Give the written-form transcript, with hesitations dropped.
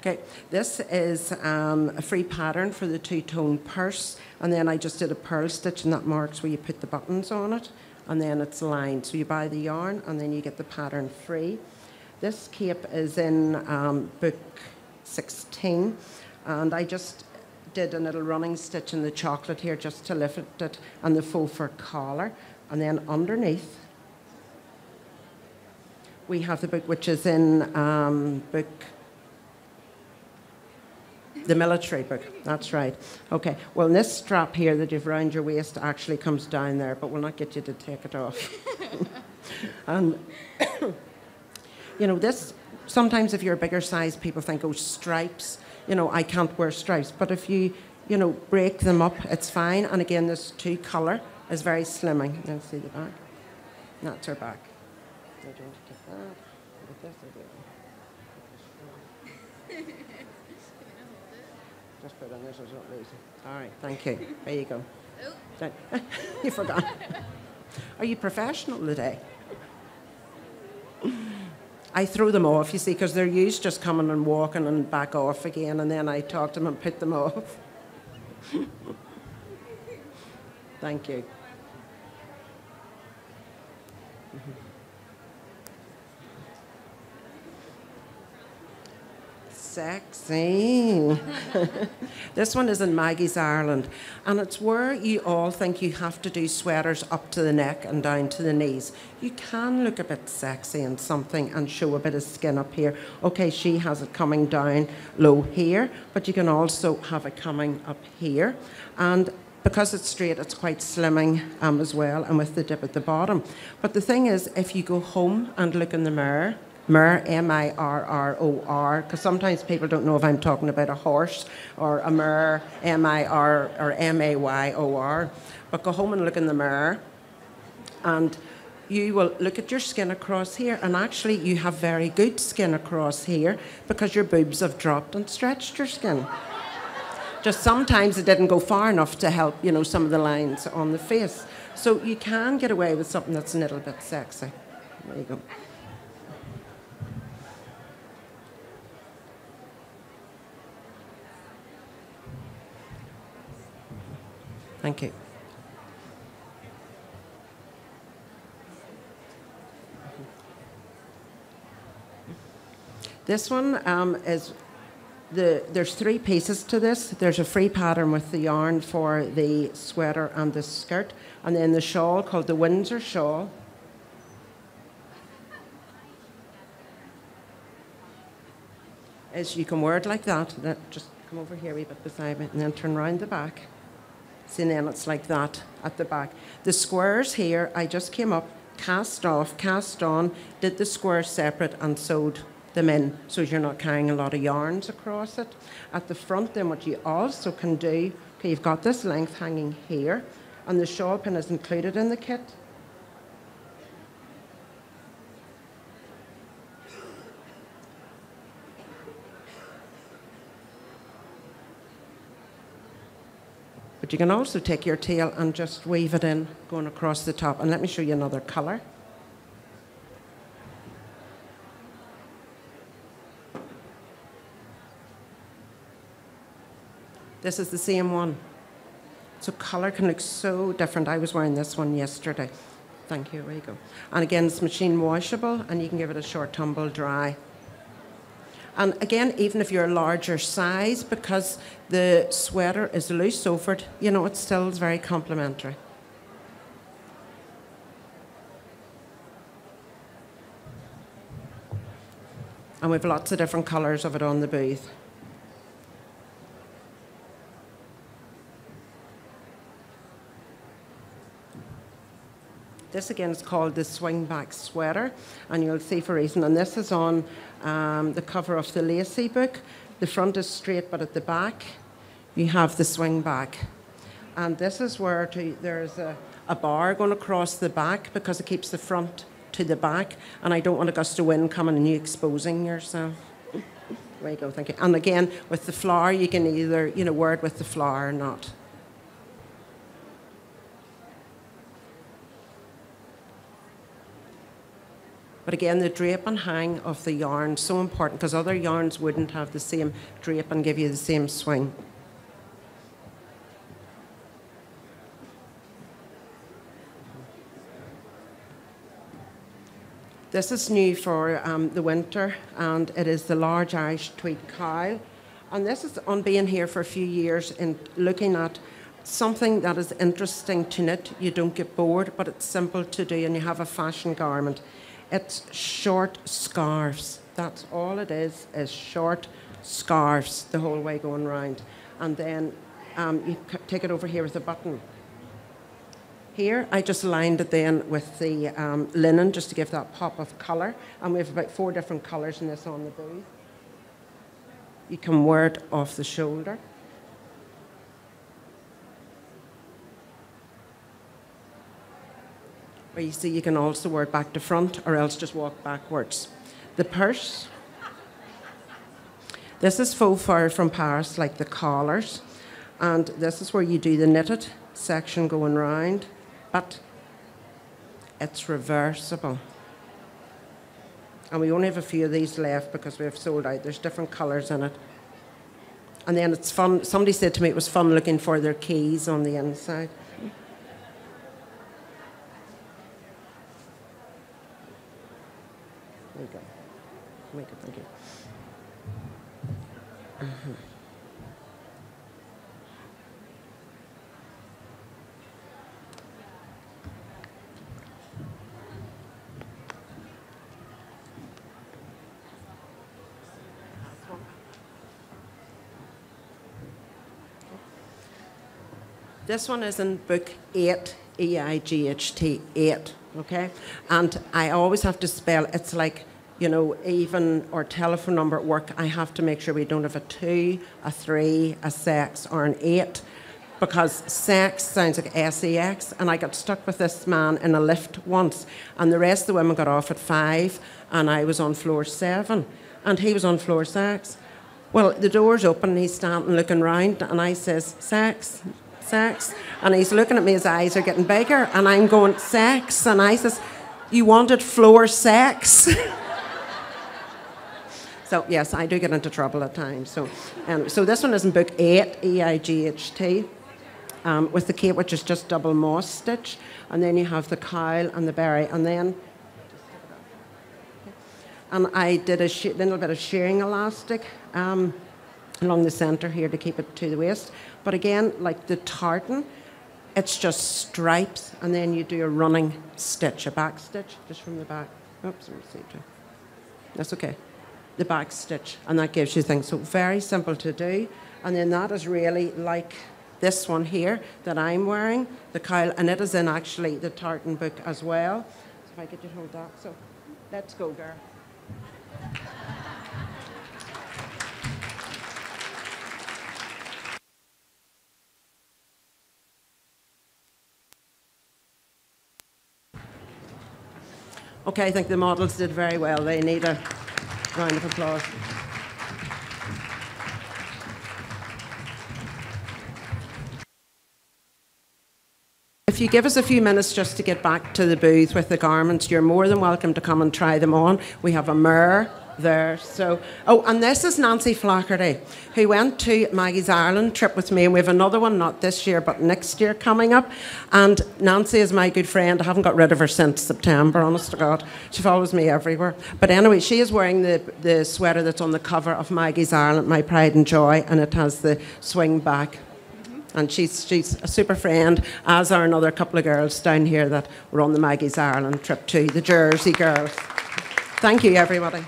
Okay, this is a free pattern for the two-tone purse, and then I just did a purl stitch, and that marks where you put the buttons on it, and then it's lined. So you buy the yarn, and then you get the pattern free. This cape is in book 16, and I just did a little running stitch in the chocolate here just to lift it, and the faux fur collar, and then underneath we have the book, which is in book, the military book, that's right. Okay, well, this strap here that you've round your waist actually comes down there, but we'll not get you to take it off. And, you know, this, sometimes if you're a bigger size, people think, oh, stripes, you know, I can't wear stripes. But if you know, break them up, it's fine. And again, this two-colour is very slimming. Now, see the back? That's her back. I don't want to take that. With this, I do. Just put it on there so it's not loose. All right, thank you. There you go. Oh. You forgot. Are you professional today? I throw them off, you see, because they're used just coming and walking and back off again, and then I talk to them and put them off. Thank you. Sexy. This one is in Maggie's Ireland, and it's where you all think you have to do sweaters up to the neck and down to the knees. You can look a bit sexy in something and show a bit of skin up here. Okay, she has it coming down low here, but you can also have it coming up here. And because it's straight, it's quite slimming as well, and with the dip at the bottom. But the thing is, if you go home and look in the mirror, M-I-R-R-O-R, because sometimes people don't know if I'm talking about a horse or a mirror, M-I-R or M-A-Y-O-R. But go home and look in the mirror, and you will look at your skin across here, and actually you have very good skin across here because your boobs have dropped and stretched your skin. Just sometimes it didn't go far enough to help, you know, some of the lines on the face. So you can get away with something that's a little bit sexy. There you go. Thank you. This one is there's three pieces to this. There's a free pattern with the yarn for the sweater and the skirt, and then the shawl called the Windsor shawl. Is you can wear it like that. Just come over here a wee bit beside me, and then turn around the back. See, and then it's like that at the back. The squares here, I just came up, cast off, cast on, did the squares separate and sewed them in so you're not carrying a lot of yarns across it. At the front then what you also can do, okay, you've got this length hanging here, and the shawl pin is included in the kit. But you can also take your tail and just weave it in, going across the top. And let me show you another colour. This is the same one. So colour can look so different. I was wearing this one yesterday. Thank you, there you go. And again, it's machine washable, and you can give it a short tumble dry. And again, even if you're a larger size, because the sweater is loose overed, you know, it still is very complimentary. And we've lots of different colours of it on the booth. This again is called the swing back sweater, and you'll see for a reason. And this is on the cover of the Lacey book. The front is straight, but at the back you have the swing back. And this is where there's a bar going across the back because it keeps the front to the back, and I don't want a gust of wind coming and you exposing yourself. There you go, thank you. And again, with the flower, you can either, you know, wear it with the flower or not. But again, the drape and hang of the yarn is so important because other yarns wouldn't have the same drape and give you the same swing. This is new for the winter, and it is the large Irish tweed cowl. And this is on being here for a few years and looking at something that is interesting to knit. You don't get bored, but it's simple to do, and you have a fashion garment. It's short scarves. That's all it is short scarves the whole way going round. And then you take it over here with a button. Here, I just lined it then with the linen just to give that pop of colour. And we have about 4 different colours in this on the booth. You can wear it off the shoulder. Or you see, you can also wear it back to front or else just walk backwards. The purse. This is faux fur from Paris, like the collars. And this is where you do the knitted section going round. But it's reversible. And we only have a few of these left because we have sold out. There's different colours in it. And then it's fun. Somebody said to me it was fun looking for their keys on the inside. There you go. Make it, thank you. This one is in book 8, E-I-G-H-T, 8, okay? And I always have to spell, it's like, you know, even or telephone number at work, I have to make sure we don't have a 2, a 3, a 6, or an 8, because sex sounds like S-E-X, and I got stuck with this man in a lift once, and the rest of the women got off at 5, and I was on floor 7, and he was on floor 6. Well, the door's open, and he's standing looking round, and I says, sex, and he's looking at me, his eyes are getting bigger, and I'm going, sex, and I says, you wanted floor 6? So yes, I do get into trouble at times. So this one is in book 8, E-I-G-H-T, with the cape, which is just double moss stitch, and then you have the cowl and the berry, and then, and I did a little bit of shearing elastic along the centre here to keep it to the waist. But again, like the tartan, it's just stripes, and then you do a running stitch, a back stitch, just from the back. Oops, let me see. That's okay. The back stitch, and that gives you things. So very simple to do. And then that is really like this one here that I'm wearing, the cowl, and it is in actually the tartan book as well. So if I could just hold that. So let's go, girl. Okay, I think the models did very well. They need a round of applause. If you give us a few minutes just to get back to the booth with the garments, you're more than welcome to come and try them on. We have a mirror there. So, oh, and this is Nancy Flaherty, who went to Maggie's Ireland trip with me, and we have another one, not this year, but next year coming up. And Nancy is my good friend. I haven't got rid of her since September, honest to God. She follows me everywhere. But anyway, she is wearing the sweater that's on the cover of Maggie's Ireland, My Pride and Joy, and it has the swing back. And she's a super friend, as are another couple of girls down here that were on the Maggie's Ireland trip too, the Jersey girls. Thank you, everybody.